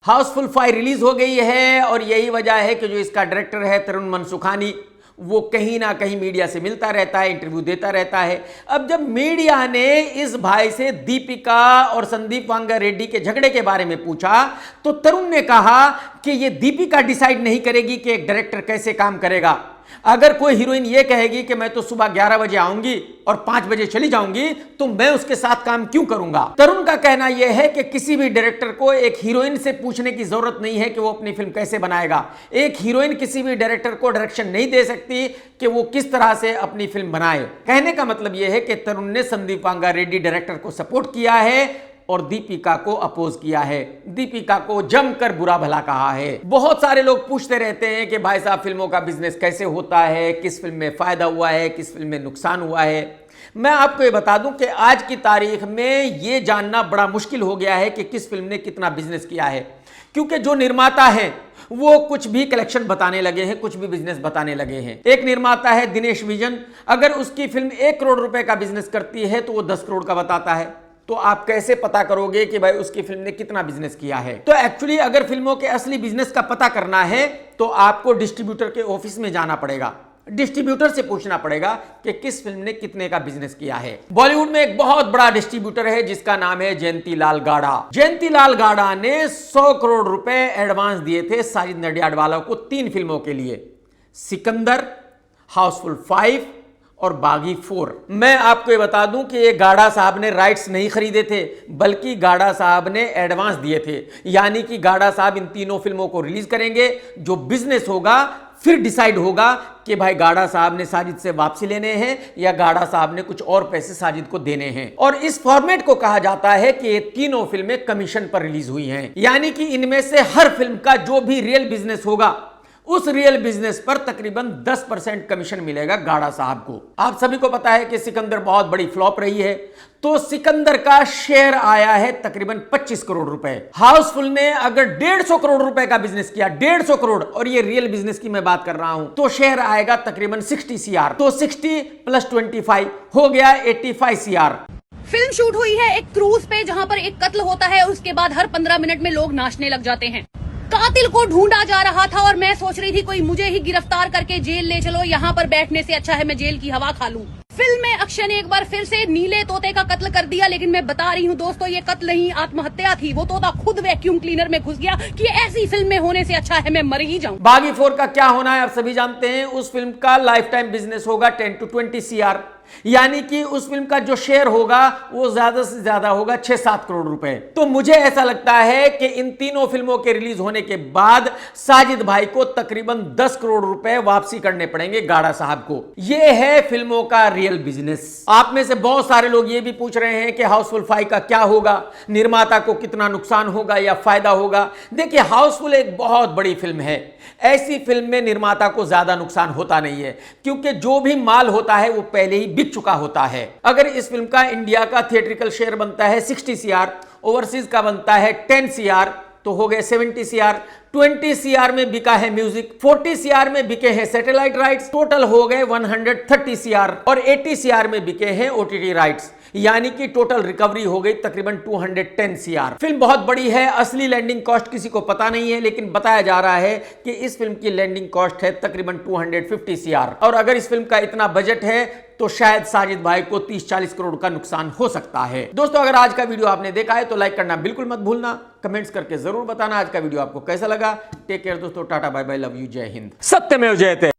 Housefull 5 release हो गई है और यही वजह है कि जो इसका डायरेक्टर है तरुण मनसुखानी, वो कहीं ना कहीं मीडिया से मिलता रहता है, इंटरव्यू देता रहता है। अब जब मीडिया ने इस भाई से दीपिका और संदीप वांगा रेड्डी के झगड़े के बारे में पूछा तो तरुण ने कहा कि ये दीपिका डिसाइड नहीं करेगी कि एक डायरेक्टर कैसे काम करेगा। अगर कोई हीरोइन ये कहेगी कि मैं तो सुबह 11 बजे आऊंगी और 5 बजे चली जाऊंगी तो मैं उसके साथ काम क्यों करूंगा। तरुण का कहना यह है कि किसी भी डायरेक्टर को एक हीरोइन से पूछने की जरूरत नहीं है कि वो अपनी फिल्म कैसे बनाएगा। एक हीरोइन किसी भी डायरेक्टर को डायरेक्शन नहीं दे सकती कि वो किस तरह से अपनी फिल्म बनाए। कहने का मतलब यह है कि तरुण ने संदीप वांगा रेड्डी डायरेक्टर को सपोर्ट किया है और दीपिका को अपोज किया है, दीपिका को जमकर बुरा भला कहा है। बहुत सारे लोग पूछते रहते हैं कि भाई साहब फिल्मों का बिजनेस कैसे होता है, किस फिल्म में फायदा हुआ है, किस फिल्म में नुकसान हुआ है। मैं आपको ये बता दूं कि आज की तारीख में ये जानना बड़ा मुश्किल हो गया है कि किस फिल्म ने कितना बिजनेस किया है, क्योंकि जो निर्माता है वो कुछ भी कलेक्शन बताने लगे हैं, कुछ भी बिजनेस बताने लगे हैं। एक निर्माता है दिनेश विजन, अगर उसकी फिल्म 1 करोड़ रुपए का बिजनेस करती है तो वो 10 करोड़ का बताता है। तो आप कैसे पता करोगे कि भाई उसकी फिल्म ने कितना बिजनेस किया है। तो एक्चुअली अगर फिल्मों के असली बिजनेस का पता करना है तो आपको डिस्ट्रीब्यूटर के ऑफिस में जाना पड़ेगा, डिस्ट्रीब्यूटर से पूछना पड़ेगा कि किस फिल्म ने कितने का बिजनेस किया है। बॉलीवुड में एक बहुत बड़ा डिस्ट्रीब्यूटर है जिसका नाम है जयंती लाल गाड़ा। जयंती लाल गाड़ा ने 100 करोड़ रुपए एडवांस दिए थे साजिद नडियाडवाला को 3 फिल्मों के लिए, सिकंदर, हाउसफुल 5 और बागी 4। मैं आपको ये बता दूं कि ये गाड़ा साहब ने राइट्स नहीं खरीदे थे, बल्कि गाड़ा साहब ने एडवांस दिए थे। यानी कि गाड़ा साहब इन तीनों फिल्मों को रिलीज करेंगे, जो बिजनेस होगा फिर डिसाइड होगा कि भाई गाड़ा साहब ने साजिद से वापसी लेने हैं या गाड़ा साहब ने कुछ और पैसे साजिद को देने हैं। और इस फॉर्मेट को कहा जाता है कि ये तीनों फिल्में कमीशन पर रिलीज हुई हैं। यानी कि इनमें से हर फिल्म का जो भी रियल बिजनेस होगा उस रियल बिजनेस पर तकरीबन 10% कमीशन मिलेगा गाड़ा साहब को। आप सभी को पता है कि सिकंदर बहुत बड़ी फ्लॉप रही है, तो सिकंदर का शेयर आया है तकरीबन 25 करोड़ रुपए। हाउसफुल ने अगर 150 करोड़ रुपए का बिजनेस किया, 150 करोड़, और ये रियल बिजनेस की मैं बात कर रहा हूं, तो शेयर आएगा तकरीबन 60 CR। तो 60 + 25 हो गया 85 CR। फिल्म शूट हुई है एक क्रूज पे जहाँ पर एक कत्ल होता है, उसके बाद हर 15 मिनट में लोग नाचने लग जाते हैं। कातिल को ढूंढा जा रहा था और मैं सोच रही थी कोई मुझे ही गिरफ्तार करके जेल ले चलो, यहाँ पर बैठने से अच्छा है मैं जेल की हवा खा लूं। फिल्म में अक्षय ने एक बार फिर से नीले तोते का कत्ल कर दिया, लेकिन मैं बता रही हूँ दोस्तों ये कत्ल नहीं आत्महत्या थी। वो तोता खुद वैक्यूम क्लीनर में घुस गया कि ऐसी फिल्म में होने से अच्छा है मैं मर ही जाऊं। बागी 4 का क्या होना है आप सभी जानते हैं। उस फिल्म का लाइफ टाइम बिजनेस होगा 10 to 20 CR। यानी कि उस फिल्म का जो शेयर होगा वो ज्यादा से ज्यादा होगा 6-7 करोड़ रुपए। तो मुझे ऐसा लगता है कि इन तीनों फिल्मों के रिलीज होने के बाद साजिद भाई को तकरीबन 10 करोड़ रुपए वापसी करने पड़ेंगे गाड़ा साहब को। यह है फिल्मों का रियल बिजनेस। आप में से बहुत सारे लोग ये भी पूछ रहे हैं कि हाउसफुल 5 का क्या होगा, निर्माता को कितना नुकसान होगा या फायदा होगा। देखिए हाउसफुल एक बहुत बड़ी फिल्म है, ऐसी फिल्म में निर्माता को ज्यादा नुकसान होता नहीं है, क्योंकि जो भी माल होता है वो पहले ही बिक चुका होता है। अगर इस फिल्म का इंडिया का थिएट्रिकल शेयर बनता है 60 CR, ओवरसीज का बनता है 10 CR, तो हो गए 70 CR। 20 CR में बिका है म्यूजिक, 40 CR में बिके हैं सैटेलाइट राइट्स, टोटल हो गए 130 CR, और 80 CR में बिके हैं OTT राइट्स। यानी कि टोटल रिकवरी हो गई तकरीबन 210 CR। फिल्म बहुत बड़ी है, असली लैंडिंग कॉस्ट किसी को पता नहीं है, लेकिन बताया जा रहा है कि इस फिल्म की लैंडिंग कॉस्ट है तकरीबन 250 CR। और अगर इस फिल्म का इतना बजट है तो शायद साजिद भाई को 30-40 करोड़ का नुकसान हो सकता है। दोस्तों अगर आज का वीडियो आपने देखा है तो लाइक करना बिल्कुल मत भूलना, कमेंट्स करके जरूर बताना आज का वीडियो आपको कैसा लगा। टेक केयर दोस्तों, tata bye bye, love you, जय हिंद, सत्यमेव जयते।